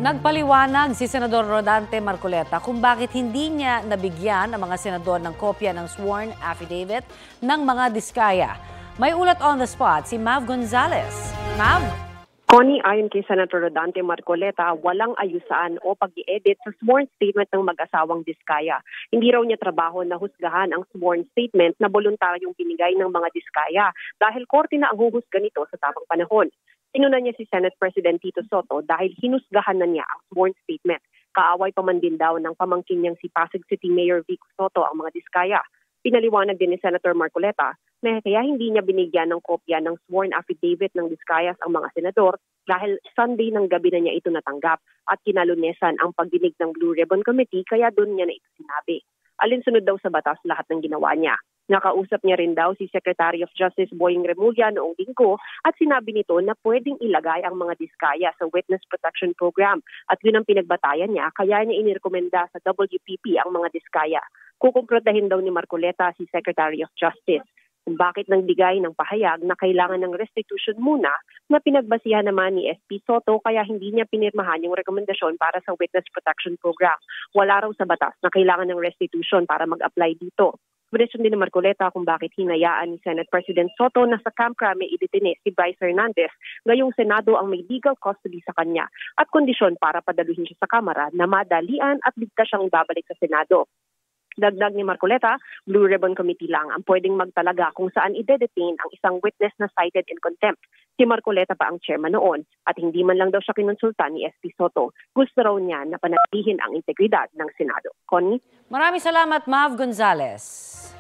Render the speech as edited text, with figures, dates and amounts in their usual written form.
Nagpaliwanag si Senador Rodante Marcoleta kung bakit hindi niya nabigyan ang mga senador ng kopya ng sworn affidavit ng mga diskaya. May ulat on the spot si Mav Gonzalez. Mav? Connie, ayon kay Senator Rodante Marcoleta, walang ayusan o pag-i-edit sa sworn statement ng mag-asawang diskaya. Hindi raw niya trabaho na husgahan ang sworn statement na voluntaryong binigay ng mga diskaya dahil korte na ang huhusga nito sa tamang panahon. Inuna niya si Senate President Tito Soto dahil hinusgahan na niya ang sworn statement. Kaaway pa man din daw ng pamangkin niyang si Pasig City Mayor Vico Soto ang mga diskaya. Pinaliwanag din ni Senator Marcoleta na kaya hindi niya binigyan ng kopya ng sworn affidavit ng diskayas ang mga senador dahil Sunday ng gabi na niya ito natanggap at kinalunesan ang pagdinig ng Blue Ribbon Committee kaya doon niya na ito sinabi. Alinsunod daw sa batas lahat ng ginawa niya. Nakausap niya rin daw si Secretary of Justice Boying Remulla noong linggo at sinabi nito na pwedeng ilagay ang mga diskaya sa Witness Protection Program at yun ang pinagbatayan niya kaya niya inirekomenda sa WPP ang mga diskaya. Kukumprontahin daw ni Marcoleta si Secretary of Justice kung bakit nagbigay ng pahayag na kailangan ng restitution muna na pinagbasihan naman ni SP Soto kaya hindi niya pinirmahan yung rekomendasyon para sa Witness Protection Program. Wala raw sa batas na kailangan ng restitution para mag-apply dito. Question din ni Marcoleta kung bakit hinayaan ni Senate President Soto na sa Camp Crame idetine si Bryce Hernandez ngayong Senado ang may legal custody sa kanya at kondisyon para padaluhin siya sa Kamara na madalian at ligtas siyang babalik sa Senado. Dagdag ni Marcoleta, Blue Ribbon Committee lang ang pwedeng magtalaga kung saan ide-detain ang isang witness na cited in contempt. Si Marcoleta pa ang chairman noon at hindi man lang daw siya kinonsulta ni SP Soto. Gusto raw niya na panatilihin ang integridad ng Senado. Connie? Maraming salamat, Mav Gonzalez.